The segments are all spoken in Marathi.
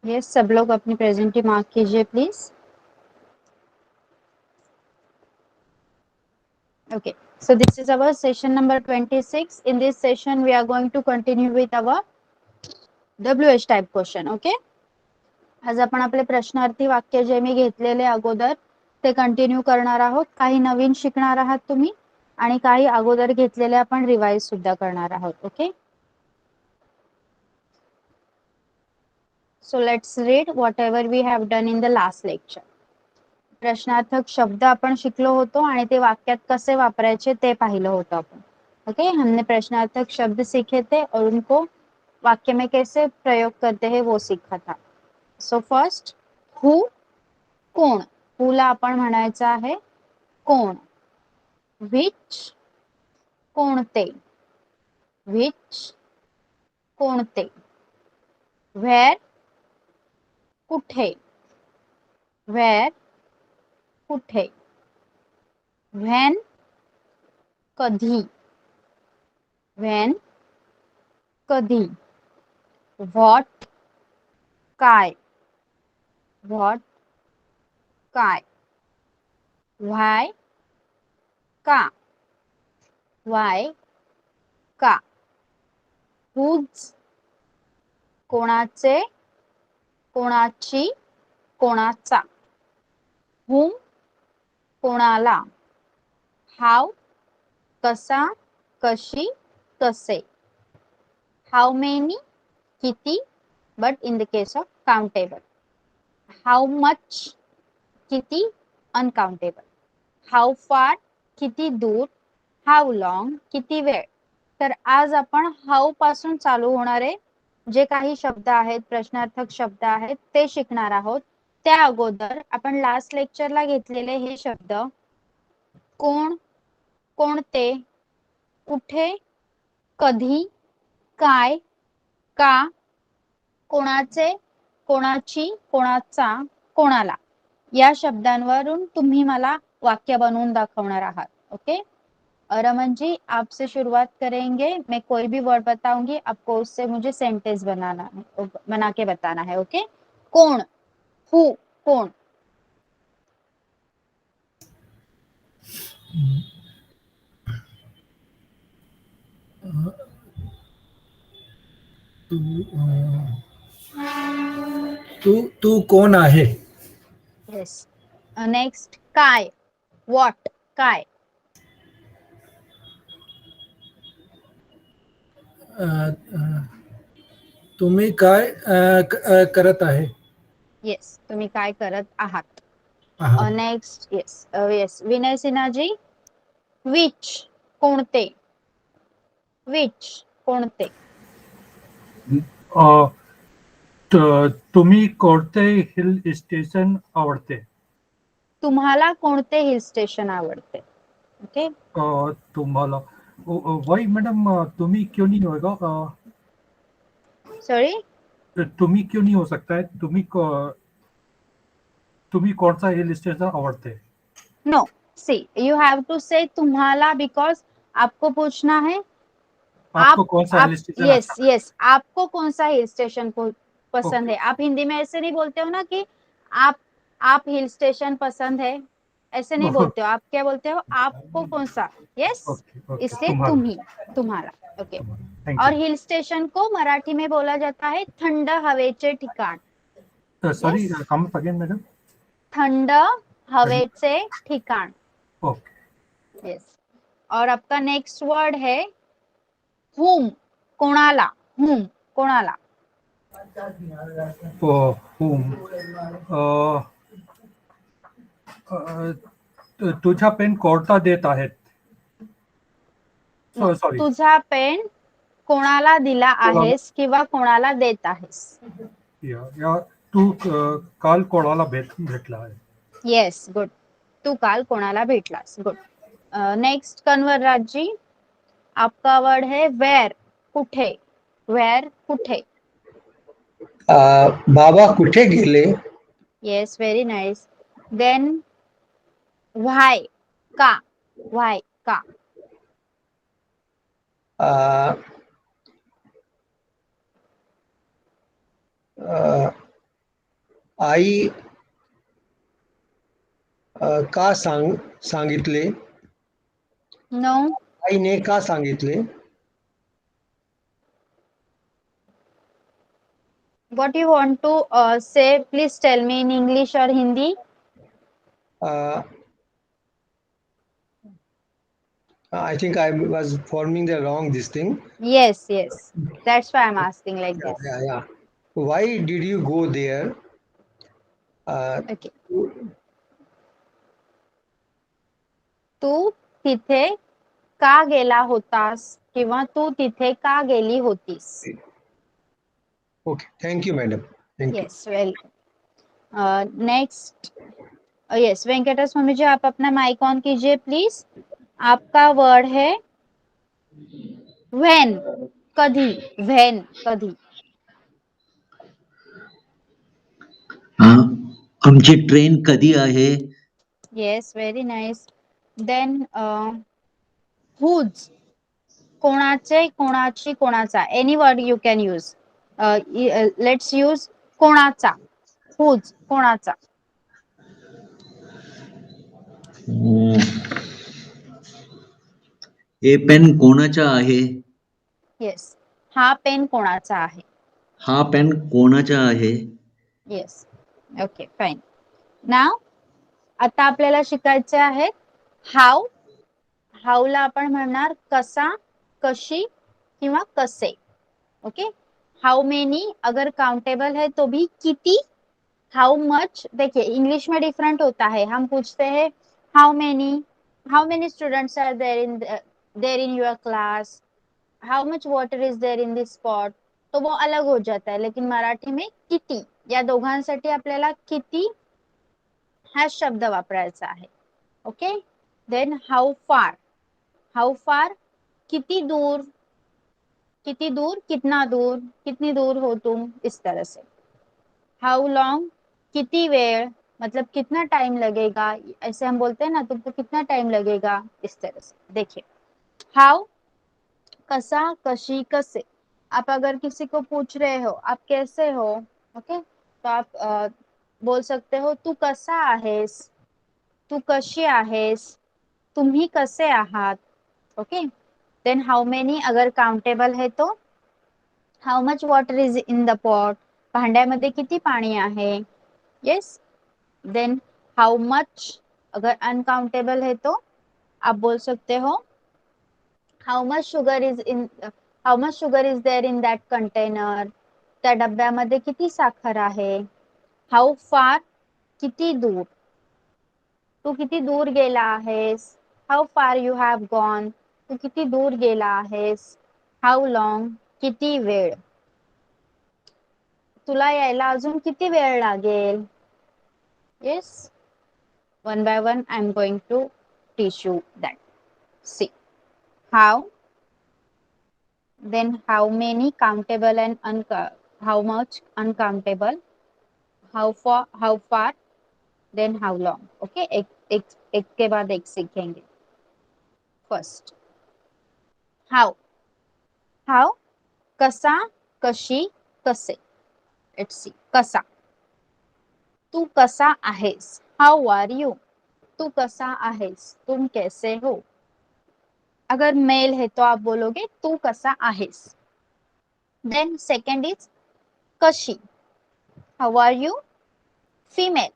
यस, सब लोग अपनी प्रेजेंटी मार्क कीजिए please. Okay, so this is our session number 26. In this session, we are going to continue with our WH type question. Okay. आज आपण आपले प्रश्नार्थी वाक्य जे मी घेतलेले अगोदर ते कंटिन्यू करणार आहोत. काही नवीन शिकणार आहात तुम्ही आणि काही अगोदर घेतलेले आपण रिवाइज सुद्धा करणार आहोत. Okay. So let's read whatever we have done in the last lecture. प्रश्नार्थक शब्द आपण शिकलो होतो आणि ते वाक्यात कसे वापरायचे ते पाहिलं होतं आपण. ओके, हमने प्रश्नार्थक शब्द सीखे थे और उनको वाक्य में कैसे प्रयोग करते हैं वो सीखा था. सो फर्स्ट, हु, कोण. हुला आपण म्हणायचं आहे कोण. विच, कोणते. विच, कोणते. व्हेअर, कुठे. व्हेअर, कुठे. व्हेन, कधी. व्हेन, कधी. व्हॉट, काय. व्हॉट, काय. व्हाय, का. व्हाय, का. हुज, कोणाचे, कोणाची, कोणाचा. हुम, कोणाला. हाव, कसा, कशी, कसे. हाउ मेनी, किती, but in the case of countable. How much, किती, uncountable. How far, किती दूर. How long, किती वेळ. तर आज आपण हाऊ पासून चालू होणारे जे काही शब्द आहेत, प्रश्नार्थक शब्द आहेत ते शिकणार आहोत. त्या अगोदर आपण लास्ट लेक्चरला घेतलेले हे शब्द कोण, कोणते, कुठे, कधी, काय, का, कोणाचे, कोणाची, कोणाचा, कोणाला या शब्दांवरून तुम्ही मला वाक्य बनवून दाखवणार आहात. ओके. रमन जी, आपसे शुरुआत करेंगे. मैं कोई भी वर्ड बताऊंगी, आपको उससे मुझे सेंटेंस बना के बताना है. ओके. कौन, हु, कौन. तू कोण आहे. येस. नेक्स्ट, काय. व्हॉट, काय. तुम्ही काय करत आहे. येस, तुम्ही काय करत आहात. आहात. Next, yes yes, Vinay Sinha ji, which, कोणते. विच, कोणते. तुम्ही कोणते हिल स्टेशन आवडते. तुम्हाला कोणते हिल स्टेशन आवडते. ओके. तुम्हाला वही मैडम तुम्ही क्यों नहीं होगा. सॉरी, तुम्ही क्यों नहीं हो सकता है. तुम्ही कौन सा हिल स्टेशन आवडते. No, see you have to say तुम्हाला, बिकॉज आपको पूछना है आपको कौन सा हिल स्टेशन यस अच्छा लगता यस, आपको कौन सा हिल स्टेशन पसंद ओके. है. आप हिंदी में ऐसे नहीं बोलते हो ना कि आप हिल स्टेशन पसंद है, ऐसे नहीं बोलते हो. आप क्या बोलते हो, आपको कौन सा. यस, ओके ओके इसलिए तुम्हारा तुम्ही, तुम्हाला. ओके. थैंक और यू. हिल स्टेशन को मराठी में बोला जाता है थंड हवेचे ठिकाण. Sorry, Yes. Come again madam. थंड हवेचे ठिकाण. ओके. यस. और आपका नेक्स्ट वर्ड है हुम, कोणाला. हुम, कोणाला. होम. तुझा पेन कोणता देत आहेत. No, sorry. तुझा पेन कोणाला दिला आहेस किंवा कोणाला देत आहेस. या तू काल कोणाला भेटला आहे. Yes, good. तू काल कोणाला भेटलास. गुड. नेक्स्ट, कन्वरराज जी, आपका वर्ड है वेर, कुठे. वेर, कुठे. बाबा कुठे गेले. Yes, very nice. देन व्हाय, का. व्हाय, का. अ, अ, आई का सांगितले? नो. आईने का सांगितले? What you want to say? Please tell me in English or Hindi. Uh, I think I was forming the wrong this thing. Yes, yes. That's why I'm asking like Yeah, this. yeah, yeah. Why did you go there? Okay. तू तिथे का गेला होतास किंवा तू तिथे का गेली होतीस? Okay, thank you, madam. Thank you. Yes, welcome. Next. Yes, Venkatesh Swami ji, आप अपना माइक ऑन कीजिए प्लीज. आपका वर्ड है व्हेन. कधी. व्हेन, कधी. आमची ट्रेन कधी आहे? Yes, very nice. Then whose. कोणाचे, कोणाची, कोणाचा. Any word you can use. Let's use कोणाचा. हुज, कोणाचा. हे पेन कोणाचा आहे? येस, हा पेन कोणाचा आहे. हा पेन कोणाचा आहे? येस. Okay, fine. नाव आता आपल्याला शिकायचे आहे हाऊ. हाऊला आपण म्हणणार कसा, कशी किंवा कसे. ओके. हाउ मेनी अगर काउंटेबल है तो भी किती. हाउ मच, देखिए इंग्लिश में डिफरेंट होता है. हम पूछते हैं how many students are there in your class, how much water is there in this pot. तो वो अलग हो जाता है. लेकिन मराठी में किती, या दोघांसाठी आपल्याला किती हा शब्द वापरायचा आहे. Okay. Then how far. How far, किती दूर. किती दूर, कितना दूर, कितनी दूर हो तुम, इस तरह से. हाउ लॉन्ग, किती वेळ, मतलब कितना टाइम लगेगा. ऐसे हम बोलते हैं ना, तुमको कितना टाइम लगेगा, इस तरह से. देखिए हाउ, कसा, कशी, कसे. आप अगर किसी को पूछ रहे हो आप कैसे हो, ओके, तो आप बोल सकते हो तू कसा आहेस, तू कशी आहेस, तुम्ही कसे आहात. ओके. देन हाउ मेनी अगर काउंटेबल है तो how much water is in the pot, भांड्यामध्ये किती पाणी आहे. येस. देन हाउ मच अगर अनकाउंटेबल है तो आप बोल सकते हो how much sugar is there in that container, त्या डब्यामध्ये किती साखर आहे. हाउ फार, किती दूर, तू किती दूर गेला आहेस. How far you have gone, तू किती दूर गेला आहेस. हाउ लॉंग, किती वेळ, तुला यायला अजून किती वेळ लागेल. Yes. One by one I am going to teach you that. See how, then how many countable and how much uncountable, how far, then how long. okay, एक के बाद एक सीखेंगे. फर्स्ट हाउ, कसा, कशी, कसे. Let's see. कसा, तू कसा आहेस. हाउ आर यू, तू कसा आहेस, तुम कैसे हो. अगर मेल है तो आप बोलोगे तू कसा आहेस. देन सेकंड इज कशी. How are you, female.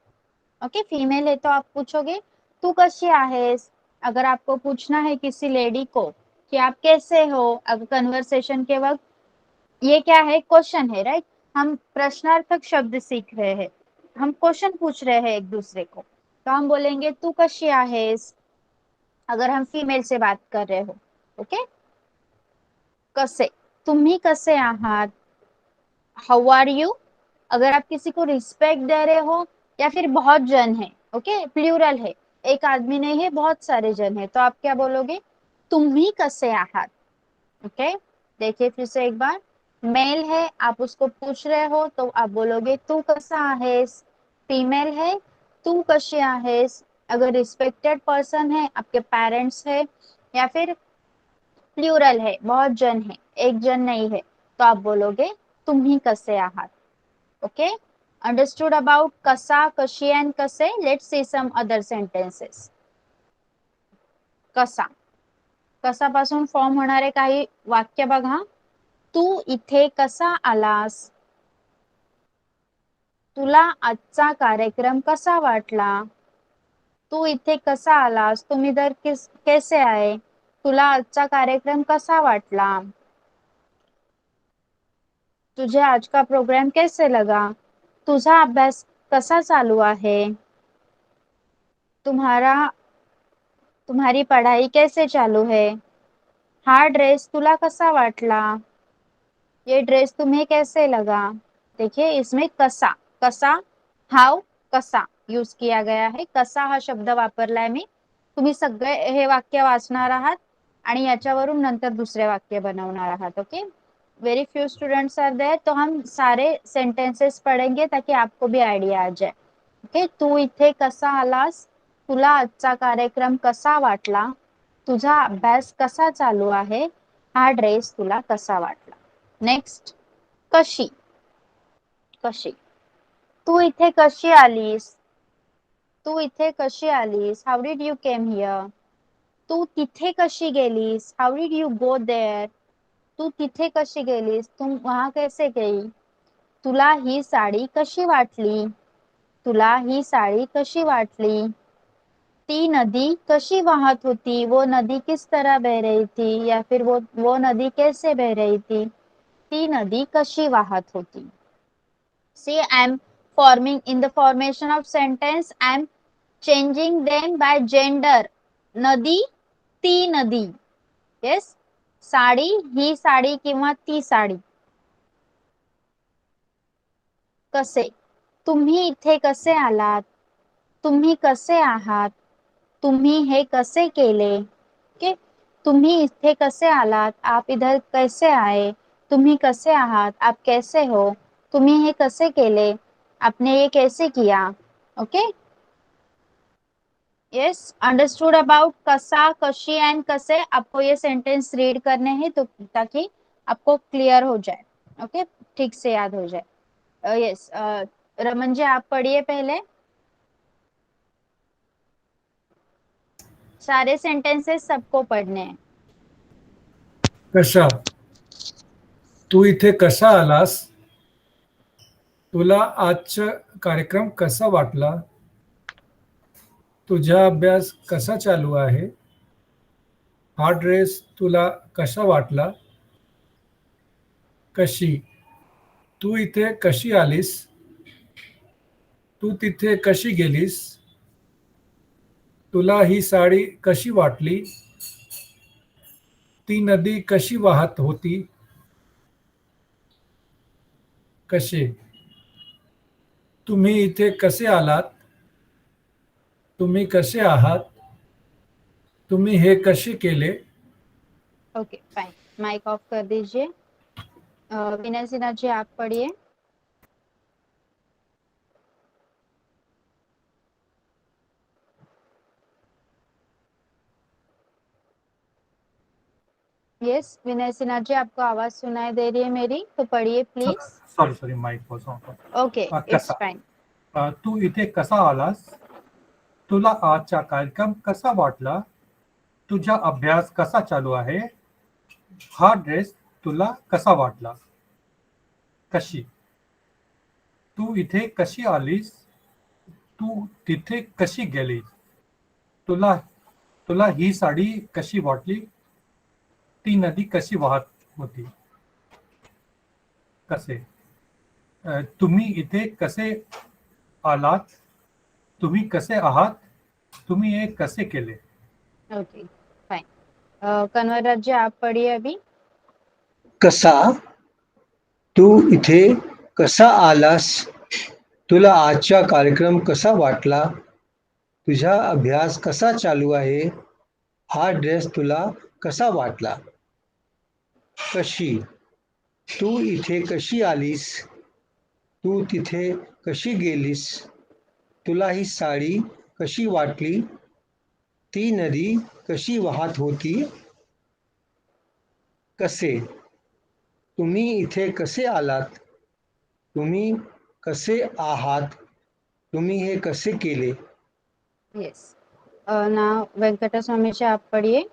Okay, female है तो आप पूछोगे तू कशी आहेस. अगर आपको पूछना है किसी लेडी को कि आप कैसे हो, अगर कन्वर्सेशन के वक्त, ये क्या है, क्वेश्चन है, राइट. हम प्रश्नार्थक शब्द सीख रहे हैं, हम क्वेश्चन पूछ रहे हैं एक दूसरे को, तो हम बोलेंगे तू कशी आहेस अगर हम फीमेल से बात कर रहे हो. ओके. कसे, तुम्ही कसे आहात. हाउ आर यू अगर आप किसी को रिस्पेक्ट दे रहे हो या फिर बहुत जन है. ओके, प्लूरल है, एक आदमी नहीं है, बहुत सारे जन है, तो आप क्या बोलोगे, तुम्ही कसे आहात. ओके. देखिए फिर से एक बार. मेल है, आप उसको पूछ रहे हो तो आप बोलोगे तू कसा आहेस. फीमेल है, तू कशी आहेस. अगर रिस्पेक्टेड पर्सन है, आपके पेरेंट्स है, या फिर प्लूरल है, बहुत जन है, एक जन नहीं है, तो आप बोलोगे तुम्ही कसे आहात. Okay. Understood about kasa, kashi and kase? Let's see some other sentences. कसा, कसापासून फॉर्म होणारे काही वाक्य बघा. तू इथे कसा आलास? तुला आजचा कार्यक्रम कसा वाटला? तू इथे कसा आलास? तुम इधर कैसे आए? तुला आजचा कार्यक्रम कसा वाटला? तुझे आज का प्रोग्राम कैसे लगा? तुझा अभ्यास कसा चालू आहे? तुम्हारी पढ़ाई कैसे चालू है? हा ड्रेस तुला कसा वाटला? ये ड्रेस तुम्हें कैसे लगा? देखिए इसमें कसा, कसा, हाव, कसा यूज किया गया है. कसा हा शब्द वापरलाय मी. तुम्ही सगळे हे वाक्य वाचणार आहात आणि याच्यावरून नंतर दुसरे वाक्य बनवणार आहात. Okay, very few students are there, तो हम सारे सेंटेंसेस पढ़ेंगे ताकि आपको भी आइडिया आ जाए. ओके, तू इथे कसा आलास? तुला आजचा कार्यक्रम कसा वाटला? तुझा अभ्यास कसा चालू आहे? हा ड्रेस तुला कसा वाटला? नेक्स्ट, कशी, कशी. तू इथे कशी आलीस? तू इथे कशी आलीस? How did you came here? तू तिथे कशी गेलीस? How did you go there? तू तिथे कशी गेलीस? तुम वहां कैसे गई? तुला ही साडी कशी वाटली? तुला ही साडी कशी वाटली? ती नदी कशी वाहत होती? वो नदी किस तरह बह रही थी? या फिर वो नदी कैसे बह रही थी? ती नदी कशी वाहत होती? See, I am forming in the formation of sentence. I am changing them by gender. नदी, ती नदी. Yes, साडी, ही साडी किंवा ती साडी. कसे, तुम्ही इथे कसे आलात? तुम्ही कसे आहात? तुम्ही हे कसे केले? ओके, तुम्ही इथे कसे आलात? आप इधर कैसे आए? तुम्ही कसे आहात? आप कैसे हो? तुम्ही हे कसे केले? आपने ये कैसे किया? ओके, यस, अंडरस्टूड अबाउट कसा, कशी एंड कसे. आपको ये सेंटेंस रीड करने हैं तो ताकि आपको क्लियर हो जाए. ओके, ठीक से याद हो जाए. यस, रमन जी आप पढ़िए पहले सारे सेंटेंसेस, सबको पढ़ने हैं. कशा, तू इथे कसा आलास? तुला आजचा कार्यक्रम कसा वाटला? तुझा अभ्यास कसा चालू आहे? हा ड्रेस तुला कसा वाटला? कशी, तू इथे कशी आलीस? तू तिथे कशी गेलीस? तुला ही साडी कशी वाटली? ती नदी कशी वाहत होती? कसे, तुम्ही इथे कसे आलात? तुम्ही कसे आहात? तुम्ही हे कसे केले? ओके फाइन, माइक ऑफ कर दीजिए. विनय सिन्हा जी आप पढ़िए. यस, विनय सिन्हा जी आपको आवाज सुनाई दे रही है मेरी, तो पढ़िए please. Sorry mike was on. Okay, it's fine. तू इथे कसा आलास? तुला आजचा कार्यक्रम कसा वाटला? तुझा अभ्यास कसा चालू आहे? हा ड्रेस तुला कसा वाटला? कशी, तू इथे कशी आलीस? तू तिथे कशी गेलीस? तुला ही साडी कशी वाटली? ती नदी कशी वाहत होती? कसे, तुम्ही इथे कसे आलात? तुम्ही कसे आहात? तुम्ही हे कसे केले? Okay fine. कन्वरराज जी आप पढ़िए अभी. कसा, तू इथे कसा आलास? तुला आजचा कार्यक्रम कसा वाटला? तुझा अभ्यास कसा चालू आहे? हा ड्रेस तुला कसा वाटला? कशी, तू इथे कशी आलीस? तू तिथे कशी गेलीस? तुला ही साडी कशी वाटली? ती नदी कशी वाहत होती? कसे, तुम्ही इथे कसे आलात? तुम्ही कसे आहात तुम्ही हे कसे केले Yes. Now Venkata Swami जी आप पढ़िए.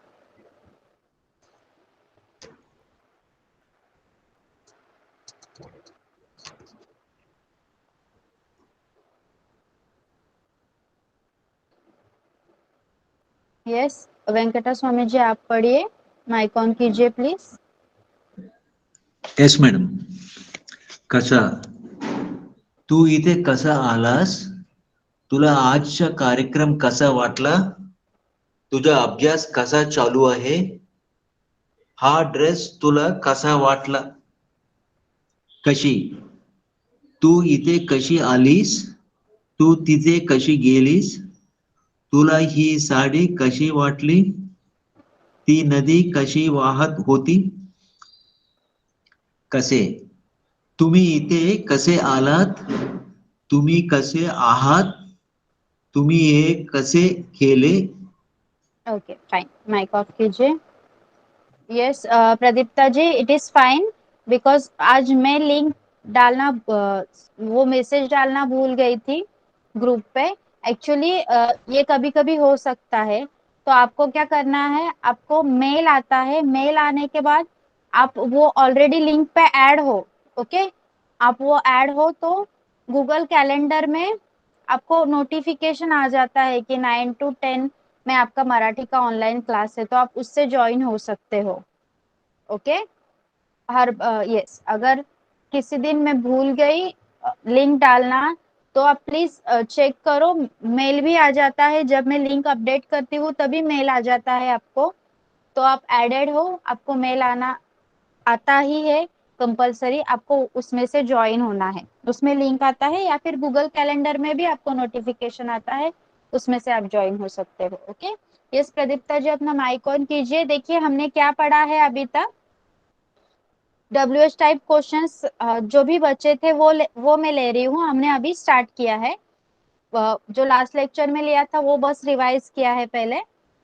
Yes, वेंकटा स्वामी जी आप पढ़िए. माइक ऑन कीजिए प्लीज. Yes madam. कसा तू इथे कसा आलास? तुला आजचा कार्यक्रम कसा वाटला? तुझा अभ्यास कसा चालू आहे? हा ड्रेस तुला कसा वाटला? कशी तू इथे कशी आलीस? तू तिथे कशी गेलीस? तुला ही साडी कशी वाटली? ती नदी कशी वाहत होती? कसे तुम्ही इथे कसे आलात? तुम्ही कसे आहात? तुम्ही हे कसे केले? Okay fine. माइक ऑफ कीजिए. Yes Pradipta ji, it is fine because आज मैं लिंक डालना वो मैसेज डालना भूल गई थी ग्रुप पे. एक्चुअली ये कभी कभी हो सकता है. तो आपको क्या करना है, आपको मेल आता है, मेल आने के बाद आप वो ऑलरेडी लिंक पे ऐड हो. ओके आप वो ऐड हो तो गूगल कैलेंडर में आपको नोटिफिकेशन आ जाता है कि 9 to 10 में आपका मराठी का ऑनलाइन क्लास है, तो आप उससे ज्वाइन हो सकते हो. ओके हर यस अगर किसी दिन मैं भूल गई लिंक डालना तो आप प्लीज चेक करो. मेल भी आ जाता है, जब मैं लिंक अपडेट करती हूँ तभी मेल आ जाता है आपको. तो आप एडेड हो, आपको मेल आना आता ही है कंपलसरी. आपको उसमें से ज्वाइन होना है, उसमें लिंक आता है या फिर गूगल कैलेंडर में भी आपको नोटिफिकेशन आता है, उसमें से आप ज्वाइन हो सकते हो. ओके यस प्रदीप्ता जी अपना माइक ऑन कीजिए. देखिए हमने क्या पढ़ा है अभी तक. WH टाइप क्वेश्चंस जो भी बचे थे वो मैं ले रही हूँ. हमने अभी स्टार्ट किया है. जो लास्ट लेक्चर में लिया था वो बस रिवाइज किया है पहले.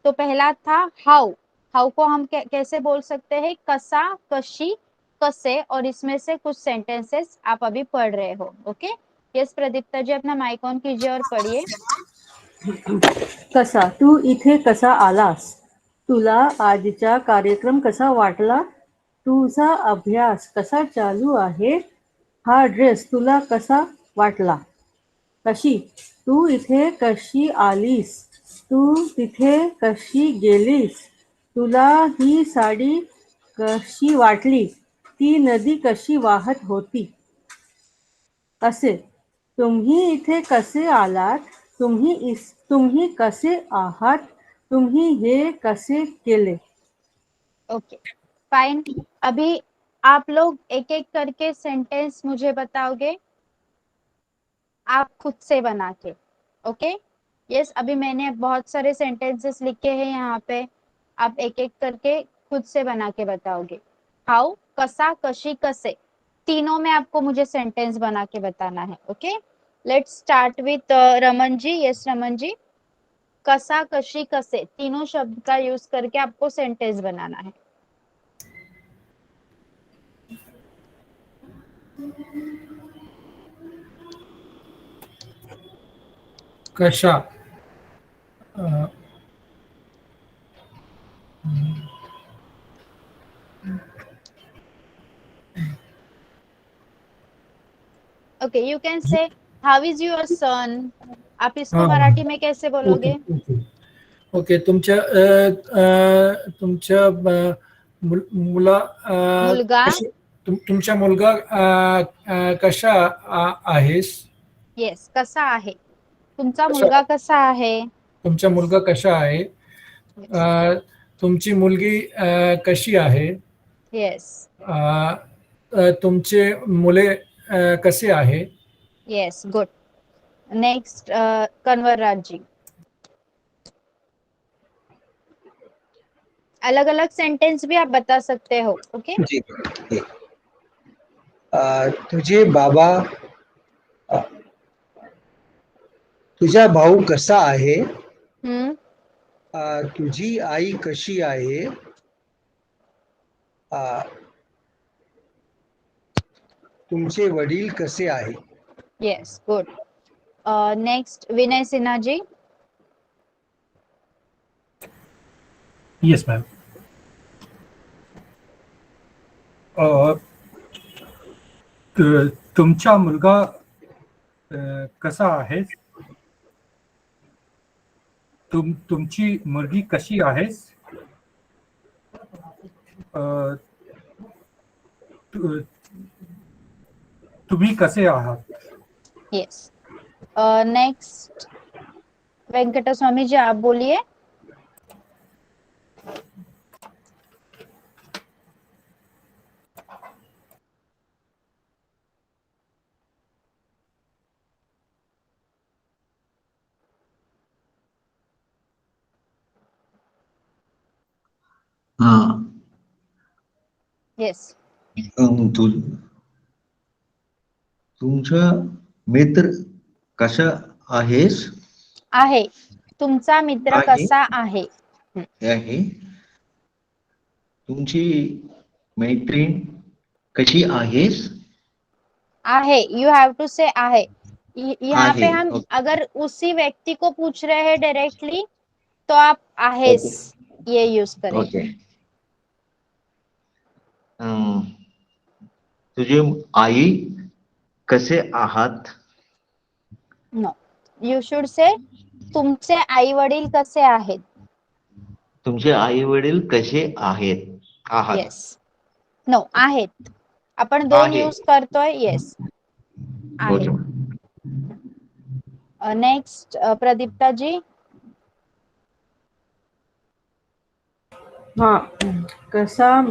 तो पहला था हाउ. हाउ को हम कैसे बोल सकते हैं, कसा, कशी, कसे. और इसमें से कुछ सेंटेंसेस आप अभी पढ़ रहे हो. ओके यस प्रदीप्ता जी अपना माइक ऑन कीजिए और पढ़िए. कसा तू इथे कसा आलास? तुला आजचा कार्यक्रम कसा वाटला? तुझा अभ्यास कसा चालू आहे? हा ड्रेस तुला कसा वाटला? कशी तू इथे कशी आलीस? तू तिथे कशी गेलीस? तुला ही साडी कशी वाटली? ती नदी कशी वाहत होती? कसे तुम्ही इथे कसे आलात? तुम्ही कसे आहात? तुम्ही हे कसे केले? Okay fine. अभी आप लोग एक एक करके सेंटेंस मुझे बताओगे आप खुद से बना के. ओके यस अभी मैंने बहुत सारे सेंटेंसेस लिखे हैं यहाँ पे. आप एक एक करके खुद से बना के बताओगे. हाउ, कसा, कशी, कसे, तीनों में आपको मुझे सेंटेंस बना के बताना है. Okay let's start with Raman ji. Yes Raman ji, कसा, कशी, कसे तीनों शब्द का यूज करके आपको सेंटेंस बनाना है. कशा uh, okay you can say how is your son. आप इसको हाँ मराठी में कैसे ओके बोलोगे. ओके ओके तुमच्या मुला मुलगा. तुमच्या मुलगा कशा आहेस? येस कसा आहे. तुमचा कशा मुलगा कसा आहे. तुमचा मुलगा कशा आहे? येस तुमची मुलगी कशी आहे? येस अ, तुमचे मुले कसे आहे? Yes good. Next Kanwar Raj ji. अलग अलग सेंटेंस भी आप बता सकते हो. ओके जी ठीक. तुझे बाबा अ, तुझा भाऊ कसा आहे? हम्म तुझी आई कशी आहे? तुमचे वडील कसे आहे? Yes, good. Next, Vinay Sinha ji. Yes ma'am. तुमचा मुलगा कसा आहे? तुमची मुलगी कशी आहे? अ, तु- तुम्ही कसे आहात? Yes. Next, वेंकटा स्वामी जी, आप बोलिए. हा. Yes. तु तुमचा मित्र कसा आहेस? आहे. तुमचा मित्र आहे. कसा आहे? आहे. तुमची मैत्रीण कशी आहेस? आहे. You have to say आहे. यहाँ पे आहे. हम ओके. अगर उसी व्यक्ति को पूछ रहे हैं डायरेक्टली, तो आप आहेस ये यूज करें. ओके. तुझे आई कसे आहात? नो, यू शुड से तुमचे आई वडील कसे आहेत. तुमचे आई वडील कसे आहेत? आहात. येस. नो, आहेत. आपण दोन आहे. यूज करतोय. येस, आहे. ओके. नेक्स्ट, प्रदीप्ता जी. हा. कसा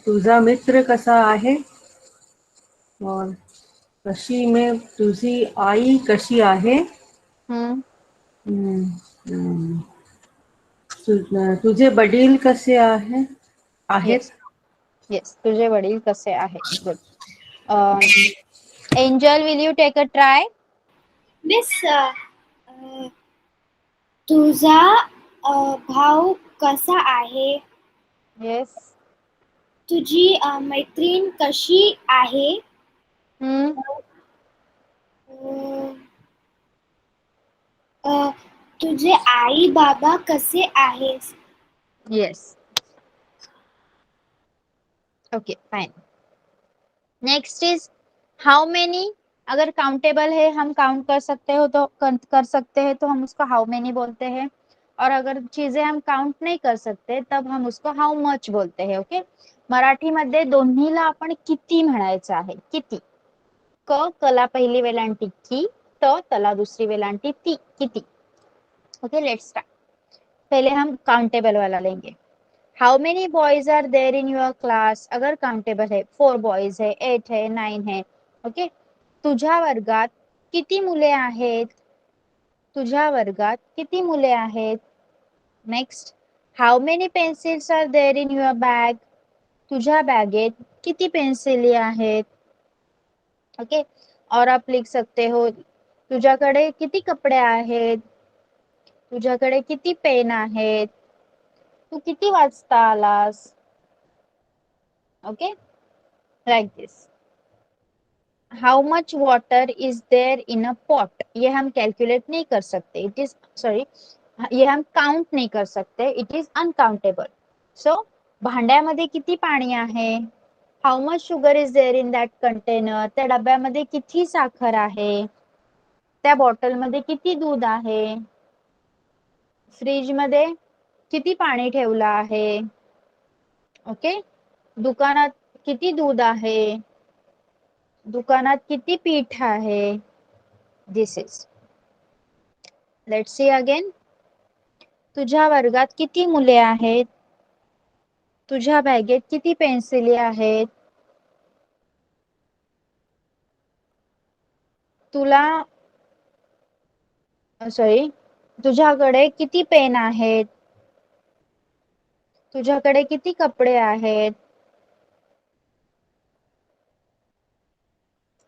तुझा मित्र कसा आहे? और कशी में तुझी आई कशी आहे? हम्म. हम्म, तुझे वडील कसे आहेत? येस. येस, तुझे वडील कसे आहेत. Good. Angel, will you take a try? Miss तुझा भाऊ कसा आहे? येस. तुझी मैत्रीण कशी आहे? तुझे आई बाबा कसे आहेत? Yes. Okay, fine. Next is how many. अगर काउंटेबल है, हम काउंट कर सकते हो तो कर सकते हैं, तो हम उसको हाउ मेनी बोलते हैं. और अगर चीजें हम काउंट नाही कर सकते, तब हम उसको हाउ मच बोलते हैं. ओके. मराठीमध्ये दोन्हीला आपण किती म्हणायचं आहे. किती. कला पहिली वेलांटी की, तला दूसरी वेलांटी ती. किती. Okay, let's start. पहले हम काउंटेबल वाला लेंगे. How many boys are there in your class. अगर काउंटेबल है, 4 बॉयज है, 8 है, 9 है. ओके. तुझ्या वर्गात किती मुले आहेत. तुझ्या वर्गात किती मुले आहेत. Next, how many pencils are there in your bag. तुझ्या बॅगेत किती पेन्सिली आहेत. ओके. और आप लिख सकते हो, तुझ्याकडे किती कपडे आहेत. तुझ्याकडे किती पेन आहेत. तू किती वाजता आलास. Okay, like this. How much water is there in a pot. ये हम कैलकुलेट नहीं कर सकते. इट इज सॉरी, ये हम काउंट नहीं कर सकते. It is uncountable. सो भांड्यामध्ये किती पाणी आहे. How much sugar is there in that container. त्या डब्यामध्ये किती साखर आहे. त्या बॉटलमध्ये किती दूध आहे. फ्रीज मध्ये किती पाणी ठेवलं आहे. ओके. दुकानात किती दूध आहे. दुकानात किती पीठ आहे. दिस इज. Let's see again. तुझ्या वर्गात किती मुले आहेत. तुझ्या बॅगेत किती पेन्सिली आहेत. तुला सॉरी, तुझ्याकडे किती पेन आहेत. तुझ्याकडे किती कपडे आहेत.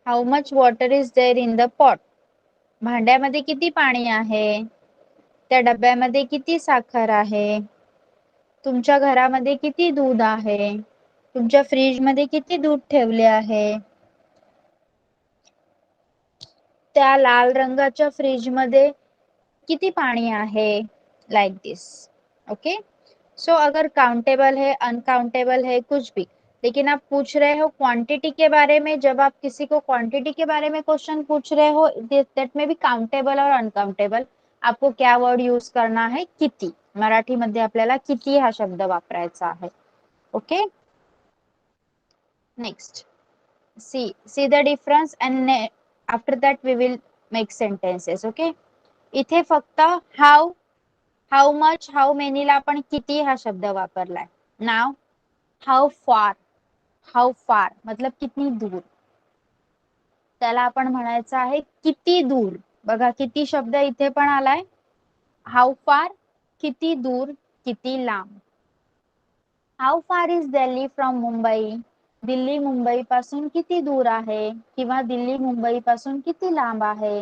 How much water is there in the pot. भांड्यामध्ये किती पाणी आहे. त्या डब्यामध्ये किती साखर आहे. तुमच्या घरामध्ये किती दूध आहे. तुमच्या फ्रीज मध्ये किती दूध ठेवले आहे. त्या लाल रंगाच्या फ्रीज मध्ये किती पानी आहे, लाइक दिस. ओके, सो अगर काउंटेबल है, अनकाउंटेबल है, कुछ भी, लेकिन आप पूछ रहे हो क्वांटिटी के बारे में. जब आप किसी को क्वांटिटी के बारे में क्वेश्चन पूछ रहे हो, दैट में भी काउंटेबल और अनकाउंटेबल, आपको क्या वर्ड यूज करना है, किती. मराठीमध्ये आपल्याला किती हा शब्द वापरायचा आहे. Okay, next, see the difference and after that we will make sentences. okay, इथे फक्त how much, how many ला आपण किती हा शब्द वापरलाय. now how far मतलब किती दूर, त्याला आपण म्हणायचं आहे किती दूर. बघा किती शब्द इथे पण आलाय. how far किती दूर, किती लांब. how far is Delhi from Mumbai, Delhi Mumbai पासून किती दूर आहे, किंवा दिल्ली मुंबई पासून किती लांब आहे.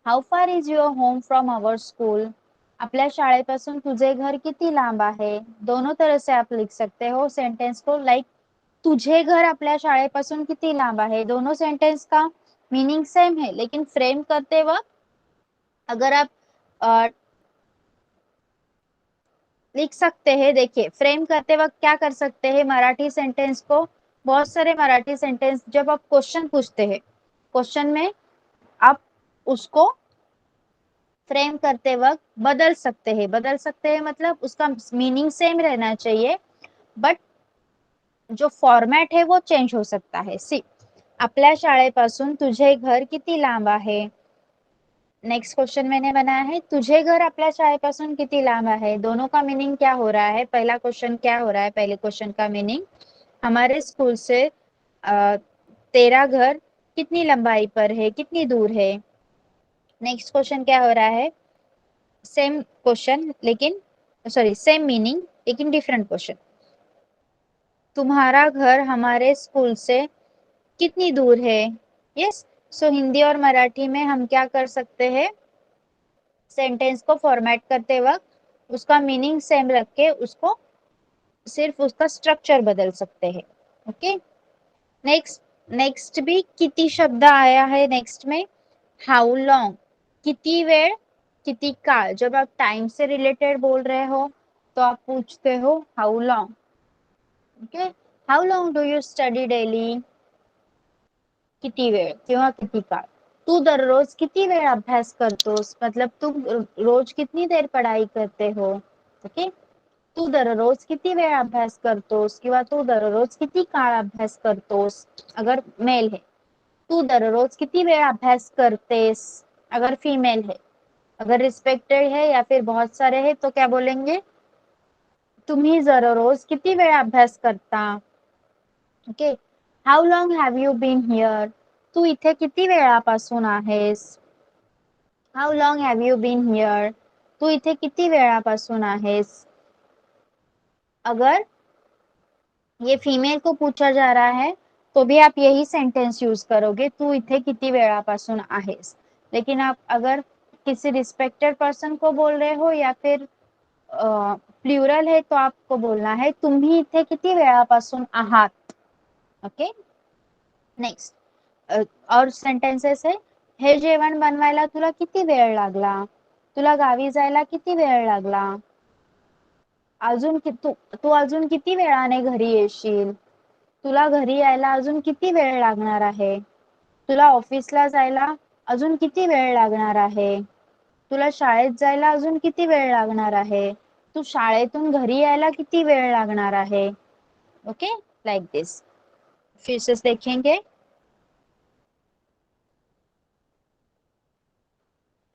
How far is your home from our school, आपल्या शाळेपासून तुझे घर किती लांब आहे. दोनों तरह से आप लिख सकते हो सेंटेंस को, लाइक तुझे घर आपल्या शाळेपासून किती लांब आहे. दोनों सेंटेंस का मीनिंग सेम है, लेकिन फ्रेम करते वक्त अगर आप लिख सकते हैं. देखिए फ्रेम करते वक्त क्या कर सकते हैं, मराठी सेंटेंस को, बहुत सारे मराठी सेंटेंस जब आप क्वेश्चन पूछते हैं, क्वेश्चन में आप उसको फ्रेम करते वक्त बदल सकते हैं मतलब उसका मीनिंग सेम रहना चाहिए, बट जो फॉर्मेट है वो चेंज हो सकता है. सी, आपल्या शाळेपासून तुझे घर किती लांब आहे. नेक्स्ट क्वेश्चन मैंने बनाया है, तुझे घर आपल्या शाळेपासून किती लांब है. दोनों का मीनिंग क्या हो रहा है. पहला क्वेश्चन क्या हो रहा है, पहले क्वेश्चन का मीनिंग हमारे स्कूल से तेरा घर कितनी लंबाई पर है, कितनी दूर है. नेक्स्ट क्वेश्चन क्या हो रहा है, सेम क्वेश्चन लेकिन सेम मीनिंग लेकिन डिफरेंट क्वेश्चन. तुम्हारा घर हमारे स्कूल से कितनी दूर है. यस, सो हिंदी और मराठी में हम क्या कर सकते हैं, सेंटेंस को फॉर्मेट करते वक्त उसका मीनिंग सेम रख के उसको सिर्फ उसका स्ट्रक्चर बदल सकते हैं. ओके, नेक्स्ट भी किती शब्द आया है. नेक्स्ट में हाउ लॉन्ग, किती वेळ, किती काळ. जब आप टाइम से रिलेटेड बोल रहे हो तो आप पूछते हो how long. Okay, how long do you study daily, किती वेळ किंवा किती काळ. तू दररोज किती वेळ अभ्यास करतोस, मतलब तू रोज कितनी देर पढ़ाई करते हो. ओके, तू दररोज किती वेळ अभ्यास करतोस किंवा तू दररोज किती काळ अभ्यास करतोस. अगर मेल है, तू दररोज किती वेळ अभ्यास करतेस, अगर फीमेल है. अगर रिस्पेक्टेड है या फिर बहुत सारे है तो क्या बोलेंगे, तुम्ही दररोज किती वेळ अभ्यास करता. Okay, how long have you been here, तू इथे किती वेळापासून आहेस. How long have you been here, तू इथे किती वेळापासून आहेस. अगर ये फीमेल को पूछा जा रहा है तो भी आप यही सेंटेंस यूज करोगे, तू इथे किती वेळापासून आहेस. लेकिन आप अगर किसी रिस्पेक्टेड पर्सन को बोल रहे हो या फिर प्लुरल है तो आपको बोलना है तुम्ही इथे किती वेळापासून आहात. ओके, नेक्स्ट और सेंटेन्सेस है, हे जेवण बनवायला तुला किती वेळ लागला, तुला गावी जायला किती वेळ लागला. अजून तू अजून किती वेळाने घरी येशील, तुला घरी यायला अजून किती वेळ लागणार आहे. तुला ऑफिसला जायला अजून किती वेळ लागणार आहे. तुला शाळेत जायला अजून किती वेळ लागणार आहे. तू शाळेतून घरी यायला किती वेळ लागणार आहे. ओके, लाइक दिस. फिर से देखेंगे,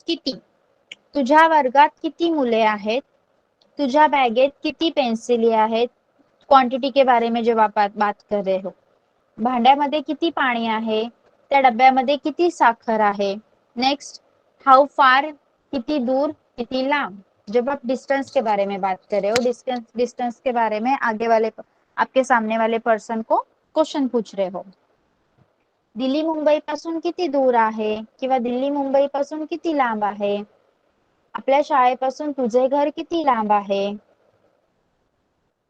किती, तुझ्या वर्गात किती मुले आहेत, तुझ्या बॅगेत किती पेन्सिली आहेत. क्वांटिटी के बारे में जब आप बात कर रहे हो. भांड्यामध्ये किती पाणी आहे, त्या डब्यामध्ये किती साखर आहे. नेक्स्ट, हाउ फार, किती दूर, किती लांब. जब आप डिस्टेंस के बारे में बात कर रहे हो, डिस्टेंस के बारे में आगे वाले आपके सामने वाले पर्सन को क्वेश्चन पूछ रहे हो. दिल्ली मुंबई पासून किती दूर आहे किंवा दिल्ली मुंबई पासून किती लांब आहे. आपल्या शाळेपासून तुझे घर किती लांब आहे.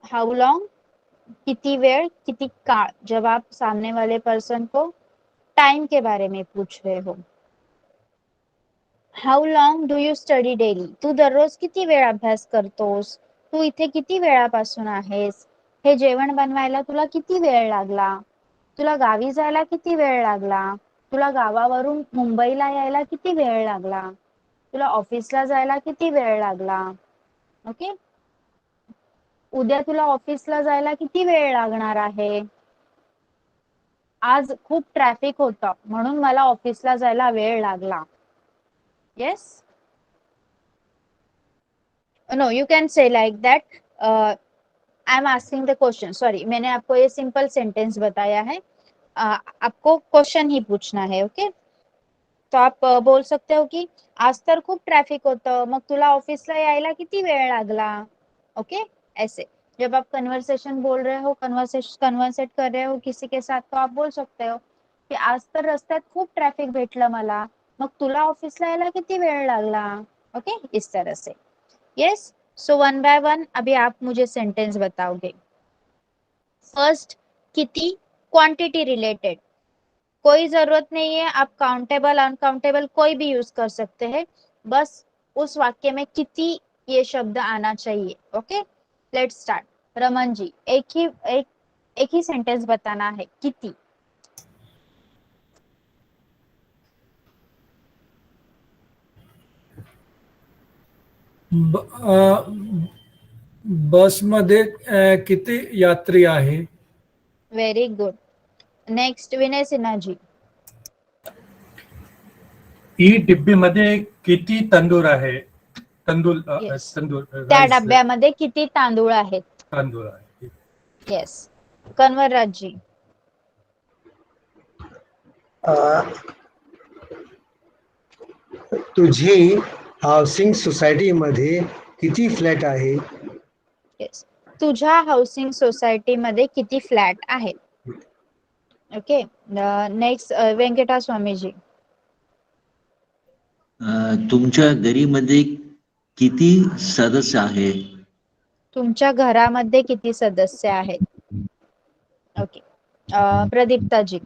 हाउ लॉन्ग, किती वेळ, किती काळ. जब आप सामने वाले पर्सन को टाइम के बारे में पूछ रहे हो. How long do you study daily? तू दररोज किती वेळ अभ्यास करतोस? तू इथे किती वेळापासून आहेस? हे जेवण बनवायला तुला किती वेळ लागला? तुला गावी जायला किती वेळ लागला? तुला गावावरून मुंबईला यायला किती वेळ लागला? तुला ऑफिसला जायला किती वेळ लागला? ओके, उद्या तुला ऑफिसला जायला किती वेळ लागणार आहे? आज खूप ट्रॅफिक होतं म्हणून मला ऑफिसला जायला वेळ लागला. Yes, no you can say like that. I am asking the question. Sorry, मैंने आपको ये सिंपल सेंटेंस बताया है. आपको क्वेश्चन ही पूछना है. ओके, तो आप बोल सकते हो की आज तर खूप ट्रॅफिक होतं, मग तुला ऑफिसला यायला किती वेळ लागला? ओके, ऐसे जब आप कन्वर्सेशन बोल रहे हो, कन्वर्सेट कर रहे हो किसी के साथ, तो आप बोल सकते हो की आज तर रस्त्यात खूप ट्रॅफिक भेटलं मला, मग तुला ऑफिसला यायला किती वेळ लागला? ओके, इस तरह से. Yes, so one by one अभी आप मुझे सेंटेंस बताओगे. फर्स्ट, किती, क्वांटिटी रिलेटेड. कोई जरूरत नहीं है, आप काउंटेबल अनकाउंटेबल कोई भी यूज कर सकते हैं, बस उस वाक्य में किती ये शब्द आना चाहिए. Okay, let's start. Raman ji, एक ही सेंटेंस बताना है. किती. बसमध्ये किती यात्री आहे? Very good. Next, Vinay Sinha ji. ई डिब्बीमध्ये किती तंदूर आहे? तंदूर Yes. तंदूर त्या rice, डब्यामध्ये किती तांदूळ आहेत? तांदूळ आहे. येस. कन्वरराज जी. तुझी हाऊसिंग सोसायटीमध्ये किती फ्लॅट आहे? येस, तुझ्या हाऊसिंग सोसायटी मध्ये किती फ्लॅट आहेत? Okay, next, Venkata Swamiji. तुमच्या घरीमध्ये किती सदस्य आहे? तुमच्या घरामध्ये किती सदस्य आहेत? ओके, प्रदीप्ताजी.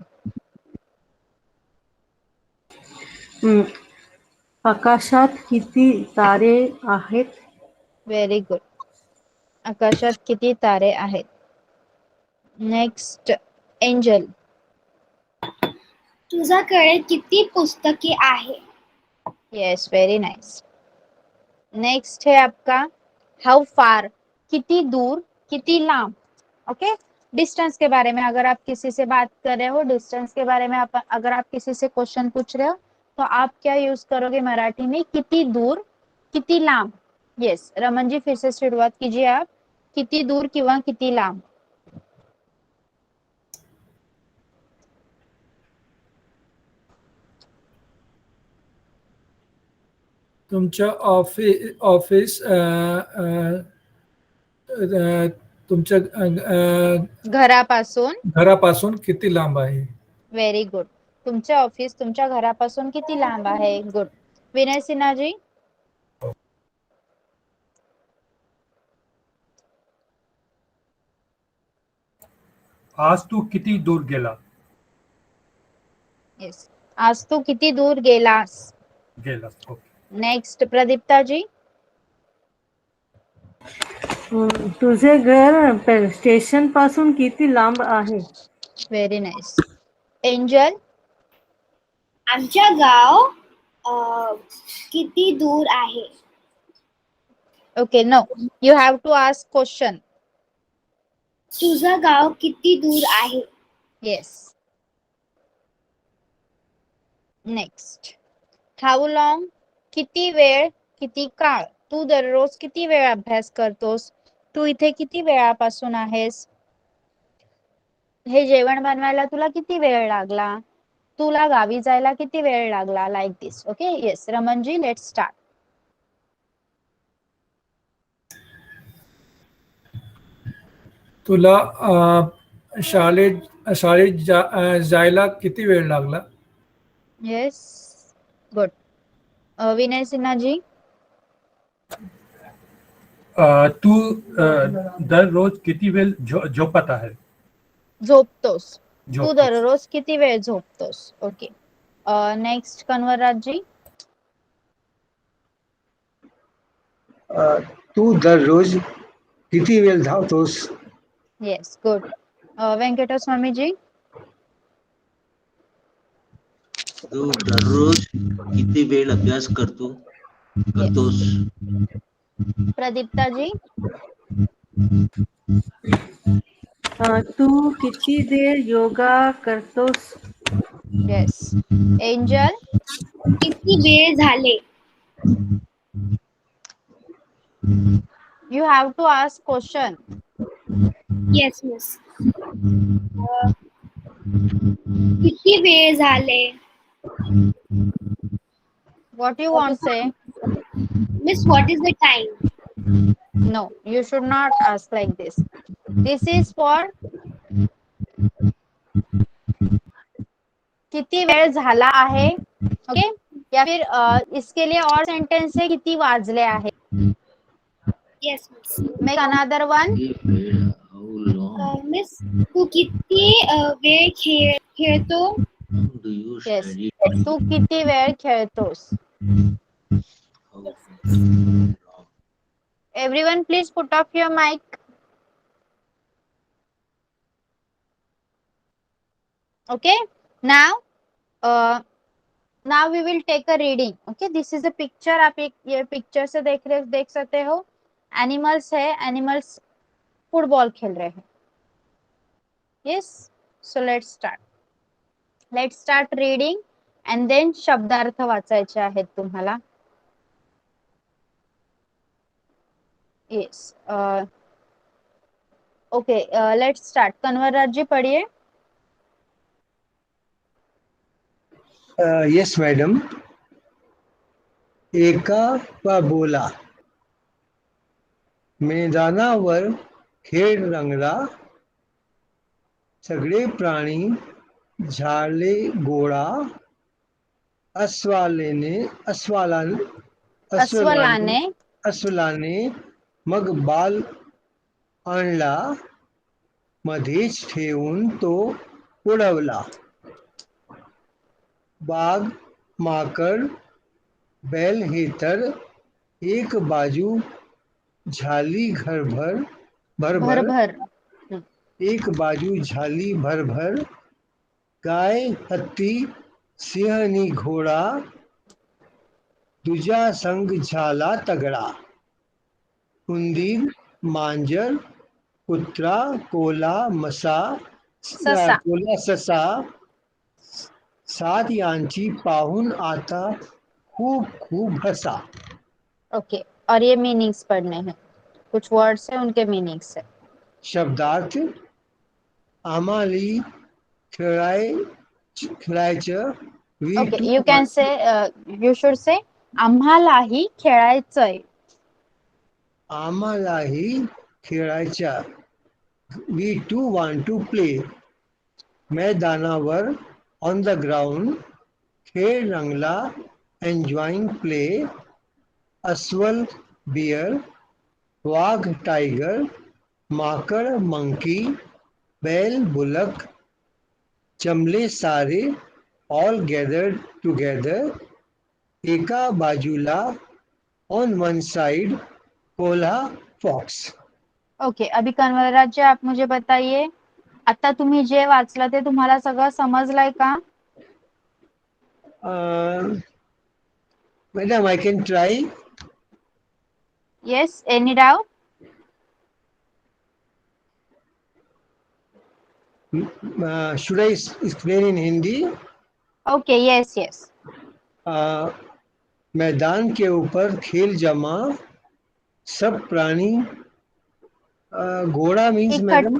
आकाशात किती तारे आहेत? Very good. आकाशात किती तारे आहेत? Next, angel. तुझ्याकडे किती पुस्तके आहे? Yes, very nice. नेक्स्ट है आपका हाउ फार. किती दूर, किती लांब. ओके, डिस्टेंस के बारे में अगर आप किसी से बात कर रहे हो, डिस्टेंस के बारे में अगर आप किसी से क्वेश्चन पूछ रहे हो, तो आप क्या यूज करोगे मराठी में? किती दूर, किती लांब. यस, रमन जी फिर से शुरुआत कीजिए आप. किती दूर किंवा किती लांब. तुमच्या ऑफिस तुमच्या घरापासून. घरापासून किती लांब आहे? Very good. तुमचे ऑफिस तुमच्या घरापासून किती लांब आहे? गुड. विनय सिन्हा जी. आज तू किती दूर गेला? यस, आज तू किती दूर गेलास? गेलास. ओके. नेक्स्ट, प्रदीप्ता जी. तुझे घर स्टेशन पासून किती लांब आहे? Very nice. एंजल. आमच्या गाव किती दूर आहे? Okay, no, you have to ask question. तुझं गाव किती दूर आहे? येस. Next, how long. किती वेळ, किती काळ. तू दररोज किती वेळ अभ्यास करतोस? तू इथे किती वेळापासून आहेस? हे जेवण बनवायला तुला किती वेळ लागला? तुला गावी जायला किती वेळ लागला? Like this. Okay, yes. Raman ji, let's start. तुला शाळेत जायला किती वेळ लागला? Yes, good. विनय सिन्हा जी. तू दररोज किती वेळ झोपत आहे? झोपतोस. तू झोपतोस. दररोज किती वेळ झोपतोस? ओके. नेक्स्ट, कन्वरराज जी. तू दररोज किती वेळ धावतोस? Yes, good. व्यंकटेश स्वामीजी. तू दररोज किती वेळ अभ्यास करतोस? प्रदीप्ताजी. तू किती वेळ योगा करतोस? येस. एंजल. किती वेळ झाले? You have to ask question. Yes miss. किती वेळ झाले? What you want to say? Miss what is the time? No, you should not ask like this. This is for किती वेळ झाला आहे, ओके. या फिर इसके लिए और सेंटेंस है किती वाजले आहे. Yes miss. Make another one. How long miss तू किती वेळ खेळतो? do you Yes. study? तू किती वेळ खेळतोस. How long? Everyone please put off your mic. Okay. Now we will take a reading. Okay, this is a picture. आप ये पिक्चर से देख सकते हो. एनिमल्स है, एनिमल्स फुटबॉल खेल रहे हैं. Yes, so let's start reading and then शब्दार्थ वाचायचे आहेत तुम्हाला. Yes. Okay, let's start. कन्वरराज जी पढ़िए. Yes madam. एका बोला. मैदानावर खेळ रंगला. सगळे प्राणी झाले गोळा. अस्वलाने मग बाल आणला. मध्येच ठेवून तो उडवला. बाघ, माकड, बैल हे तर एक बाजू झाली भरभर. एक बाजू झाली भरभर. गाय, हत्ती, सिंह घोडा दुजा संग झाला तगडा. उंदीर, मांजर, कुत्रा, कोला, ससा 7 यांची पाहून आता खूप हसा. ओके, और ये मीनिंग्स पढ़ने हैं. कुछ वर्ड्स है, उनके मीनिंग्स है. शब्दार्थ. आम्हाली खेळायचं. Okay, you can say, you should say आम्हालाही खेळायचंय. आम्हालाही खेळायच्या. We too want to play. मैदानावर on the ground. खेळ रंगला enjoying play. अस्वल bear. वाघ tiger. माकड monkey. बैल bullock. जमले सारे all gathered together. एका बाजूला on one side. कोल्हा fox. ओके, अभी कन्वरराज जी आप मुझे बताइए, आता तुम्ही जे वाचलं ते तुम्हाला सगळं समजलंय का? Madam, I can try. Yes, any doubt? Should I explain in Hindi? Okay, yes. मैदान के ऊपर खेल जमा. सब प्राणी घोड़ा मीन्स मैडम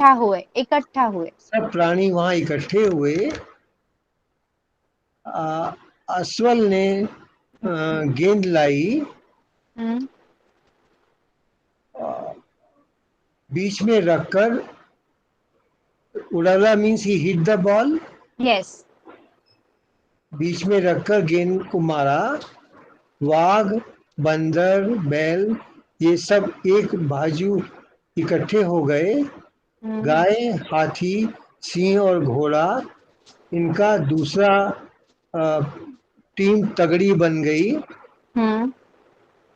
इकट्ठा हुए. सब प्राणी वहां इकट्ठे हुए. अस्वल ने गेंद लाई. बीच में रखकर उड़ाला means he hit the ball. Yes. बीच में रखकर गेंद को मारा. वाघ, बंदर, बैल ये सब एक बाजू इकट्ठे हो गए. गाय, हाथी, सिंह और घोड़ा इनका दूसरा टीम तगड़ी बन गई.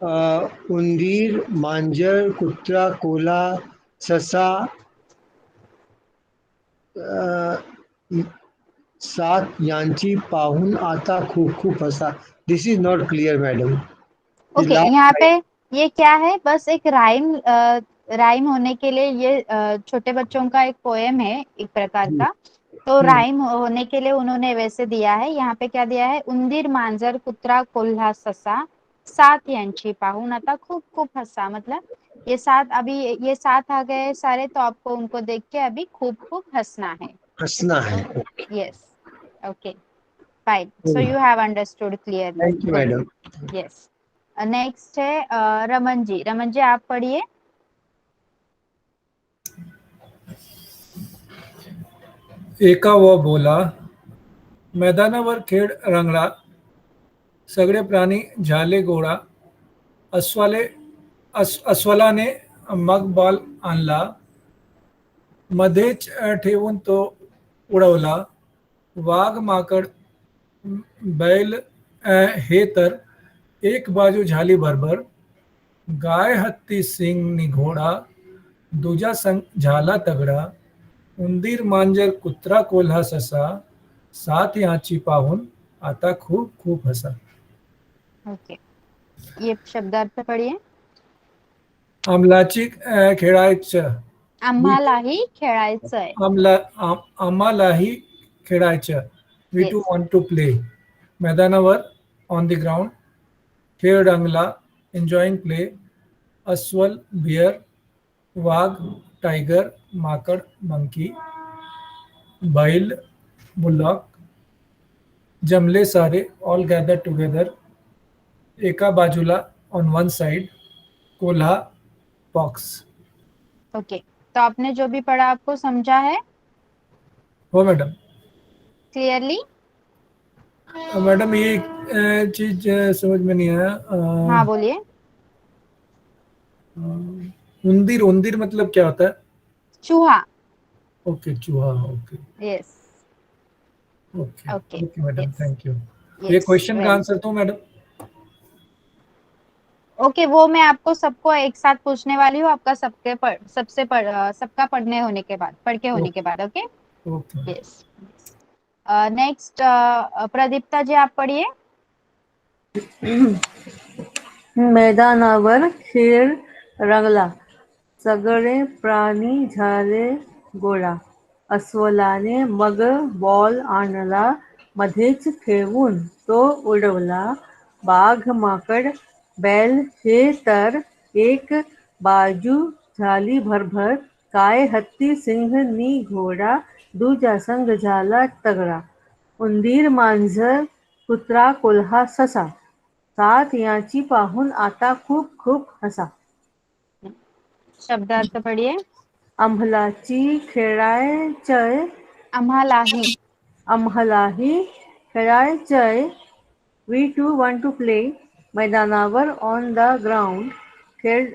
उंदीर, मांजर, कुत्रा, कोल्हा, ससा, सात यांची पाहून आता खूप खूप हसा. This is not clear madam. Okay, यहाँ पे ये क्या है, बस एक राइम होने के लिए ये छोटे बच्चों का एक पोएम है एक प्रकार का, तो राइम होने के लिए उन्होंने वैसे दिया है. यहाँ पे क्या दिया है, उंदीर, मांजर, कुत्रा, कोल्हा, ससा, सात यांची पाहून आता खूब खूब हंसा. मतलब ये सात, अभी ये सात आ गए सारे, तो आपको उनको देख के अभी खूब खूब हंसना है. हंसना है. Yes, okay, fine. So you have understood clearly. Thank you madam. Yes. Next है रमन जी. रमन जी आप पढ़िए. एका व बोला, मैदानावर खेळ रंगला, सगळे प्राणी झाले गोळा, अस्वलाने मग बॉल आणला, मध्येच ठेवून तो उडवला, वाघ, माकड, बैल हे तर एक बाजू झाली भरभर, गाय, हत्ती, सिंग नि घोडा, दुजा संग झाला तगडा, उंदीर, मांजर, कुत्रा, कोल्हा, ससा, सात याची पाहून आता खूप खूप हसा. ओके, ये शब्दार्थ पढ़िए. अंमलाची खेळायचं, आम्हालाही खेळायचंय. आम्हालाही खेळायचं. We to Yes. Want to play. मैदानावर, ऑन द ग्राउंड, खेळ रंगला, एन्जॉइंग प्ले, अस्वल, बियर, वाघ, टाइगर, माकड, मंकी, बैल, बुलॉक, जमले सारे, ऑल गैदर टुगेदर, एका बाजूला, ऑन वन साइड, कोल्हा, फॉक्स. ओके, तो आपने जो भी पढ़ा आपको समझा है हो मैडम. क्लियरली? मैडम ये चीज समझ में नहीं आया. हाँ बोलिए. उंदीर, उंदीर मतलब क्या होता है? चूहा. ओके, चूहा. Okay yes. Okay Okay, okay madam, yes. Thank you. ये Yes, क्वेश्चन का well. आंसर तो मैडम. ओके, वो मैं आपको सबको एक साथ पूछने वाली हूँ, आपका सबका पढ़ने होने के बाद, पढ़ के होने के बाद. Okay. Okay. Yes. Next Pradipta ji आप पढ़िए. मैदानावर खेळ रंगला, सगळे प्राणी झाले गोळा, अस्वलाने मग बॉल आणला, मध्येच ठेवून तो उडवला, वाघ, माकड, बैल हे तर एक बाजू झाली भरभर, गाय, हत्ती, सिंह नि घोडा, दुजा संग झाला तगडा, उंदीर, मांजर, कुत्रा, कोल्हा, ससा, सात याची पाहून आता खूप खूप हसा. शब्दार्थ पढ़िए. आम्हालाची खेळायचंय, आम्हालाही. आम्हालाही खेळायचंय. We to want to play. मैदानावर, ऑन द ग्राउंड, खेळ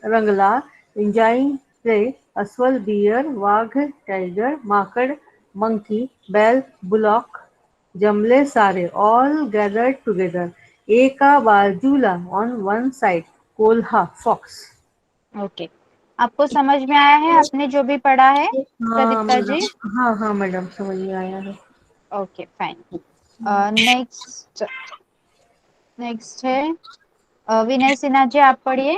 रंगला, एन्जॉइंग प्ले, अस्वल, बियर, वाघ, टायगर, माकड, मंकी, बैल, बुलॉक, जमले सारे, ऑल गॅदर्ड टुगेदर, एका बाजूला, ऑन वन साइड, कोल्हा, फॉक्स. ओके, आपको समझ में आया है आपने जो भी पढ़ा है प्रदीप्ता जी? हाँ हाँ मैडम, समझ में आया है. Okay, fine. नेक्स्ट है विनय सिन्हा जी आप पढ़िए.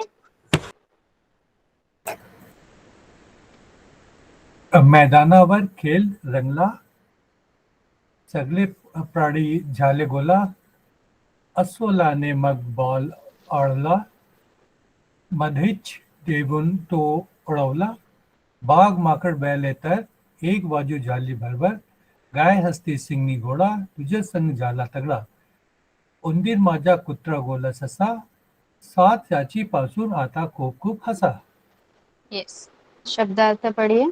मैदानावर खेळ रंगला, सगळे प्राणी झाले गोला, अस्वलाने मग बॉल आणला, मध्येच ठेवून तो उडवला, वाघ, माकड, बैल तर एक बाजू झाली भरभर, गाय, हस्ती, सिंगनी घोडा, तुझे संग झाला तगडा, उंदीर, माझा, कुत्रा, गोला, ससा, सात याची पासून आता खूप खूप हसा. यस. शब्दार्थ पढ़िए.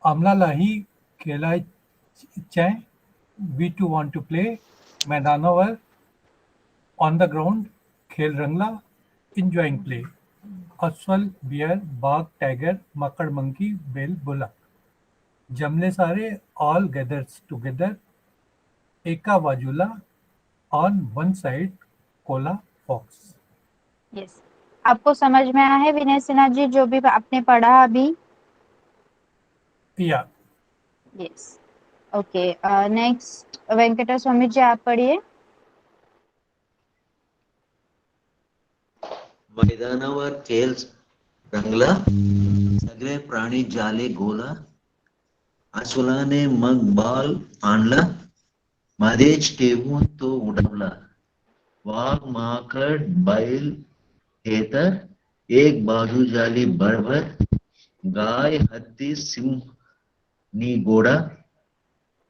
आम्हालाही खेळायचंय. We to want to play. मैदानावर, ऑन द ग्राउंड, खेळ रंगला, एन्जॉइंग प्ले, अस्वल, बियर, बाघ, टाइगर, माकड़, मंकी, बैल, बुलॉक, जमले सारे, ऑल गैदर्स टुगेदर, एका बाजूला, ऑन वन साइड, कोला, fox. यस, आपको समझ में आया है विनय सिन्हा जी जो भी आपने पढ़ा अभी? Yeah. Yes, okay. Next Venkata Swami ji आप पढ़िए। मैदानावर खेळ रंगला, सगळे प्राणी झाले गोला, अस्वलाने मग बॉल आणला, मध्येच ठेवून तो उडवला, वाघ माकड बैल हे तर एक बाजू झाली भरभर, गाय हत्ती सिंह नी घोडा,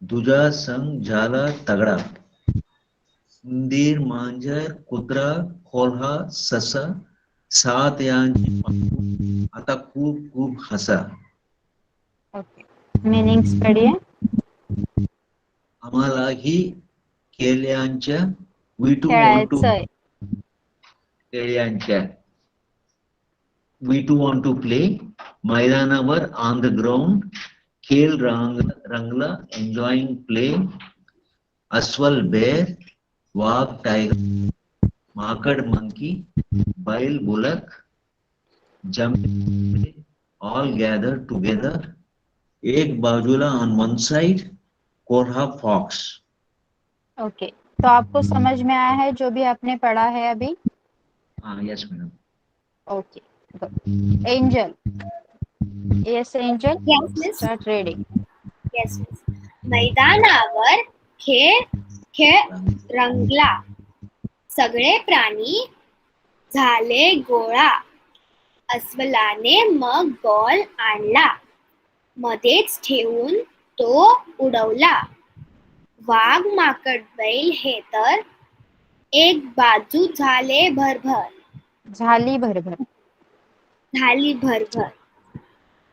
दुजा संग झाला तगडा, उंदीर मांजर कुत्रा कोल्हा ससा, सात यांची पाहून आता खूप खूप हसा. ओके, मीनिंग्स पढ़िए। आम्हालाही खेळ्यांच्या we too want to खेळायचंय। खेळ्यांच्या we too want to play. मैदानावर on the ground खेळ रंगला enjoying play. अस्वल bear, वाघ tiger, माकड monkey, बैल bullock, jump all gather together. एक बाजूला on one side, कोल्हा fox. ओके, तो आपको समझ में आया है जो भी आपने पढ़ा है अभी? हाँ yes madam. Okay, good. Angel, yes angel, Yes, miss. Start reading. Yes, miss. मैदानावर खेळ खेळ रंगला, सगळे प्राणी झाले गोळा, अस्वलाने मग बॉल आणला, मध्येच ठेवून तो उडवला, वाघ माकड बैल हे तर एक बाजू झाली भरभर,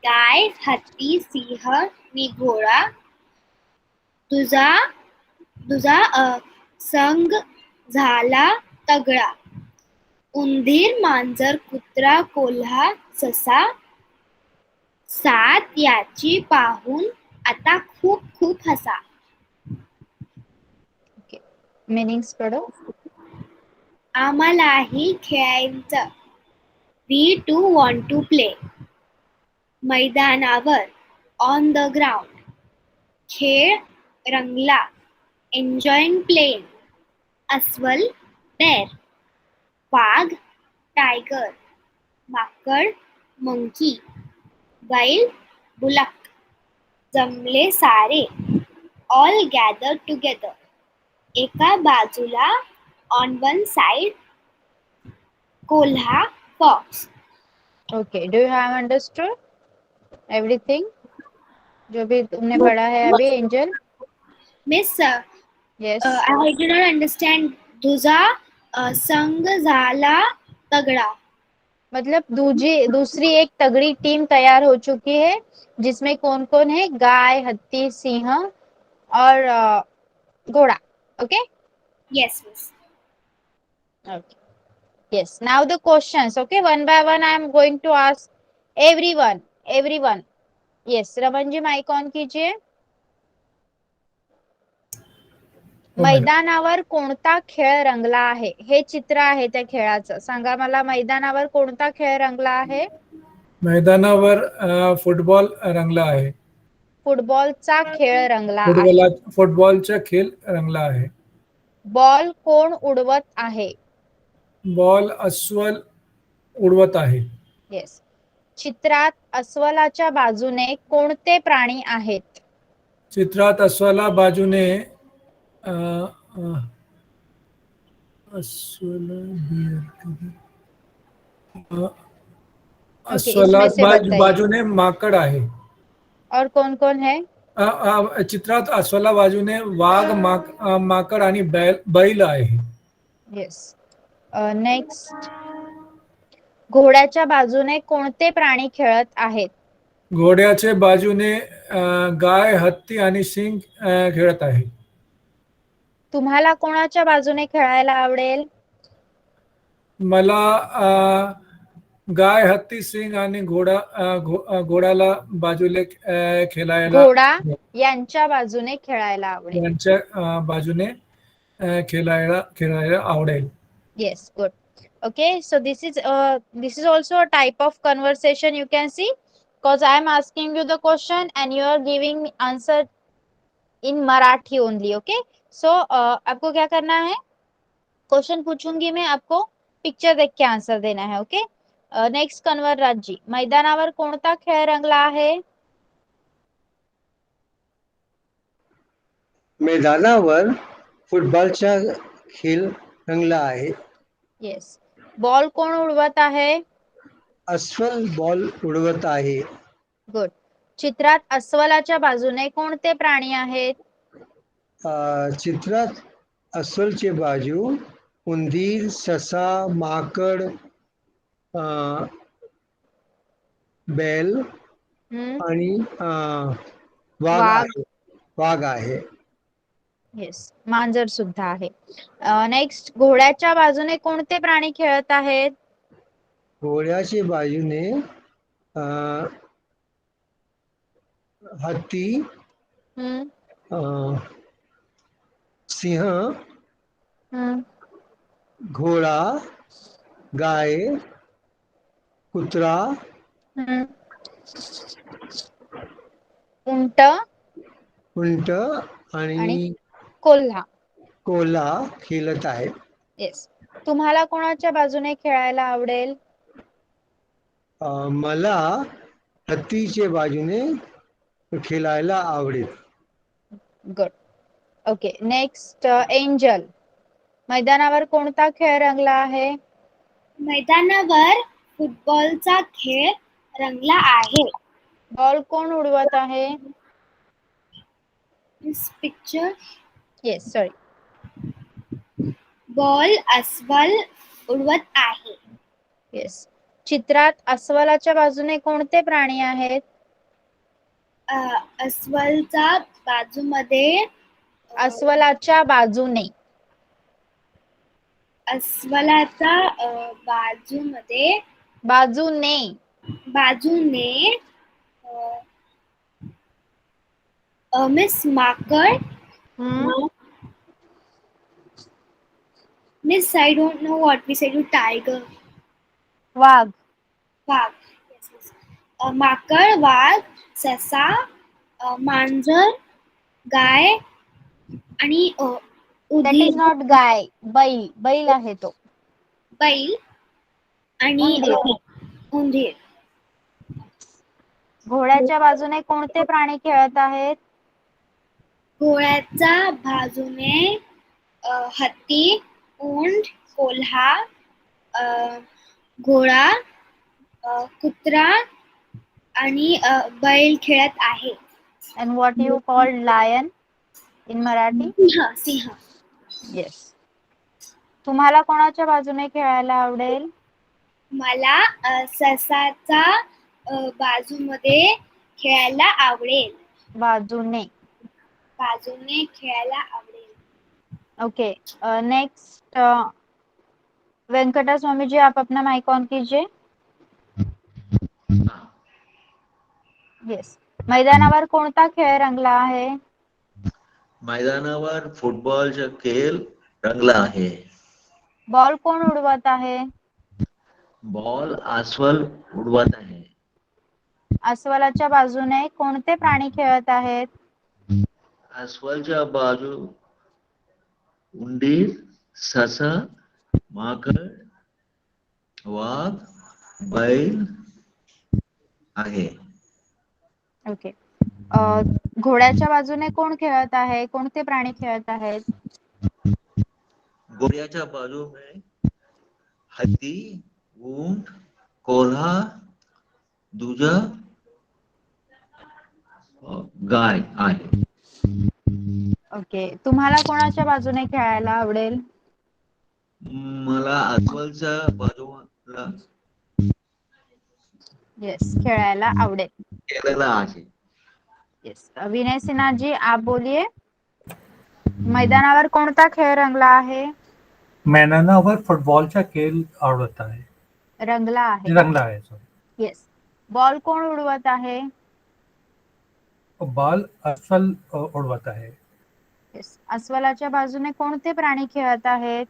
गाय हत्ती सिंह नी घोडा, दुजा संग झाला तगडा, उंदीर मांजर कुत्रा कोल्हा ससा, सात याची पाहून आता खूप खूप हसा. मीनिंग्स पढ़ो। आम्हालाही खेळायचं, we to want to play. मैदानावर ऑन द ग्राउंड खेळ रंगला, एन्जॉयिंग प्लेइंग. अस्वल बेर, वाघ टायगर, माकड मंकी, बैल बुलक, जमले सारे ऑल गॅदर टुगेदर, एका बाजूला ऑन वन साइड, कोल्हा fox. Okay, do you have understood everything जो भी तुमने पढ़ा है अभी Angel? Miss yes, I do not understand. दुजा संग झाला तगड़ा. मतलब दूसरी एक तगड़ी टीम तैयार हो चुकी है जिसमें कौन कौन है? गाय, हत्ती, सिंह और घोड़ा। Okay, Yes, miss. okay, yes, now the questions. Okay, one by one I am going to ask everyone. Yes, Raman ji mike on कीजिए। हो मॅडम. मैदानावर कोणता खेळ रंगला आहे? हे चित्र आहे त्या खेळाचं, सांगा मला मैदानावर कोणता खेळ रंगला आहे? मैदानावर फुटबॉल रंगला आहे. फुटबॉलचा खेळ रंगला आहे। फुटबॉलचा खेळ रंगला आहे. बॉल कोण उडवत आहे? बॉल अस्वल उडवत आहे. येस, चित्रात अस्वलाच्या बाजूने कोणते प्राणी आहेत? चित्रात अस्वला बाजूने अस्वला इसमें से बताइए। बाजूने माकड आहे. और कौन कौन है? चित्रात अस्वला बाजूने वाघ माकड आणि बैल आहे. येस, नेक्स्ट, घोड्याच्या बाजूने कोणते प्राणी खेळत आहेत? घोड्याच्या बाजूने गाय, हत्ती आणि सिंह खेळत आहे. तुम्हाला कोणाच्या बाजूने खेळायला आवडेल? मला गाय, हत्ती, सिंह आणि घोडाला बाजूले खेळायला, घोडा यांच्या बाजूने खेळायला आवडेल। यांच्या बाजूने खेळायला आवडेल. Yes, good. Okay, so this is also a type of conversation, you can see, because I am asking you the question and you are giving me answer in Marathi only. Okay, so आपको क्या करना है, क्वेश्चन पूछूंगी मैं, आपको पिक्चर देख के आंसर देना है. ओके, नेक्स्ट कन्वर्राज जी, मैदानावर कोणता खेळ रंगला आहे? मैदानावर फुटबॉलचा खेळ रंगला आहे. येस. बॉल कोण उडवत आहे? अस्वल बॉल उडवत आहे. गुड. चित्रात अस्वलाच्या बाजूने कोणते प्राणी आहेत? चित्रात अस्वलचे बाजू उंदीर, ससा, माकड, बैल हम्म, आणि वाघ वाघ. आहे. वाघ आहे. येस, मांजर सुद्धा आहे. नेक्स्ट, घोड्याच्या बाजूने कोणते प्राणी खेळत आहेत? घोड्याच्या बाजूने हत्ती, हम्म, सिंह, हम्म, घोडा, गाय, कुत्रा, हम्म. उंट उंट आणि आणि कोल्हा. कोल्हा खेळत आहे. येस. तुम्हाला कोणाच्या बाजूने खेळायला आवडेल? मला हत्तीच्या बाजूने खेळायला आवडेल. गुड. ओके, नेक्स्ट, एंजल, मैदानावर कोणता खेळ रंगला आहे? मैदानावर फुटबॉलचा खेळ रंगला आहे. बॉल कोण उडवत आहे? दिस पिक्चर येस, सॉरी. बॉल अस्वल उडवत आहे. येस. चित्रात अस्वलाच्या बाजूने कोणते प्राणी आहेत? अस्वलचा बाजूमध्ये अस्वलाच्या बाजूने. अस्वलाचा बाजूमध्ये बाजूने मिस माकड. हम्म, Miss, I don't know what we say to tiger. Wagh. Wagh. Yes, yes. माकड, वाघ, ससा, मांजर, गाय आणि दॅट इज नॉट गाय, बैल आहे तो. बैल आणि उंदीर. घोड्याच्या बाजूने कोणते प्राणी खेळत आहेत? घोड्याच्या बाजूने हत्ती, उंट, कोल्हा, घोडा, कुत्रा आणि बैल खेळत आहे. And what you call lion in Marathi? Singh. Yes. तुम्हाला कोणाच्या बाजूने खेळायला आवडेल? मला ससाचा बाजूमध्ये खेळायला आवडेल. बाजूने खेळायला आवडेल. ओके, नेक्स्ट, वेंकटा स्वामी जी, आप अपना माइक ऑन कीजिए. येस. मैदानावर कोणता खेळ रंगला आहे? मैदानावर फुटबॉलचा खेळ रंगला आहे. बॉल कोण उडवत आहे? बॉल अस्वल उडवत आहे. अस्वलाच्या बाजूने कोणते प्राणी खेळत आहेत? अस्वलच्या बाजू उंदीर, ससा, माकड, वाघ, बैल आहे. ओके. घोड्याच्या बाजूने कोण खेळत आहे? कोणते प्राणी खेळत आहेत? घोड्याच्या बाजूने हत्ती, ऊंट, कोल्हा, दुजा, गाय आहे. ओके. तुम्हाला कोणाच्या बाजूने खेळायला आवडेल? मला अस्वलच्या बाजूला येस, खेळायला आवडेल. खेळायला आहे. येस. विनय सिन्हा जी, आप बोलिए. मैदानावर कोणता खेळ रंगला आहे? मैदानावर फुटबॉलचा खेळ आवडत आहे. रंगला आहे. रंगला आहे. सॉरी. येस. बॉल कोण उडवत आहे? बॉल अस्वल उडवत आहे. येस. अस्वलाच्या बाजूने कोणते प्राणी खेळत आहेत?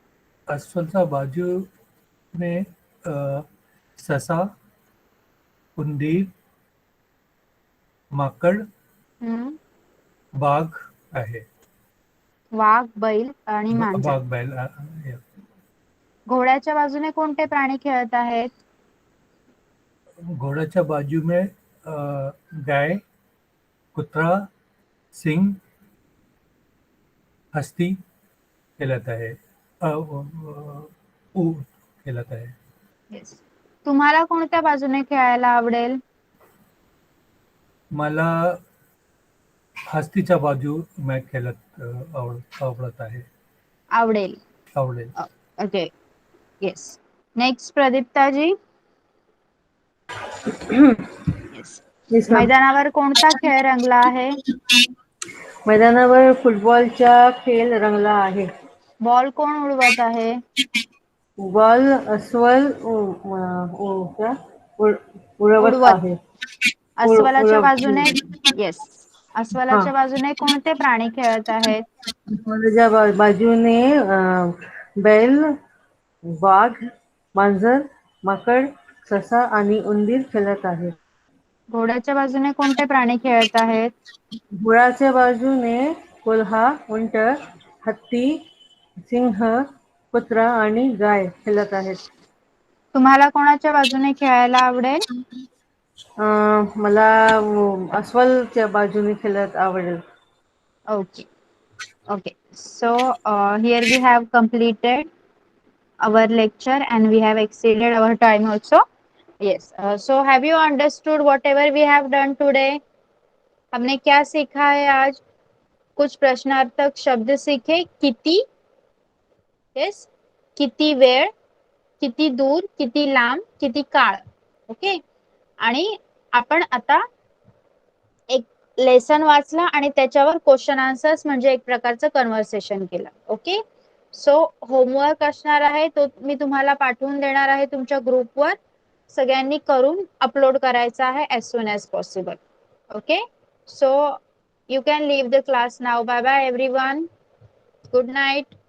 अस्वलचा बाजू में ससा, उंदीर, माकड, हम्म. बाघ आहे. वाघ, बैल आणि मांजर. बाघ, बैल. घोड्याच्या बाजूने कोणते प्राणी खेळत आहेत? घोड़ाच्या बाजू में गाय, कुत्रा, सिंह, हस्ती कहलाता है. ऊँट कहलाता है. येस. तुम्हाला कोणत्या बाजूने खेळायला आवडेल? मला हस्तीच्या बाजू में खेळत आवडत आहे. आवडेल. आवडेल. Okay. Yes. Next Pradiptaji. Yes. Yes, ma'am. मैदानावर कोणता खेळ रंगला आहे? मैदानावर फुटबॉलचा खेळ रंगला आहे. बॉल कोण उडवत आहे? बॉल अस्वल उडवत उडवत. आहे. अस्वलाच्या उडव- बाजूने येस. अस्वलाच्या हा. बाजूने कोणते प्राणी खेळत आहेत? अस्वलाच्या बाजूने बैल, वाघ, मांजर, माकड, ससा आणि उंदीर खेळत आहेत. घोड्याच्या बाजूने कोणते प्राणी खेळत आहेत? घोड्याच्या बाजूने कोल्हा, उंट, हत्ती, सिंह, कुत्रा आणि गाय खेळत आहेत. तुम्हाला कोणाच्या बाजूने खेळायला आवडेल? मला अस्वलच्या बाजूने खेळत आवडेल. Okay. Okay. So here we have completed our lecture and we have exceeded our time also. Yes. So have you understood whatever we have done today? हमने क्या सीखा है आज? कुछ प्रश्नार्थक शब्द सीखे. किती, yes, किती वेळ, किती दूर, किती लांब, किती काळ. ओके. आणि आपण आता एक लेसन वाचला आणि त्याच्यावर क्वेश्चन आन्सर्स म्हणजे एक प्रकारचं कन्व्हर्सेशन केलं. ओके. सो होमवर्क असणार आहे तो मी तुम्हाला पाठवून देणार आहे तुमच्या ग्रुपवर. सगळ्यांनी करून अपलोड करायचा आहे as soon as possible. Okay. So you can leave the class now. Bye bye everyone. Good night.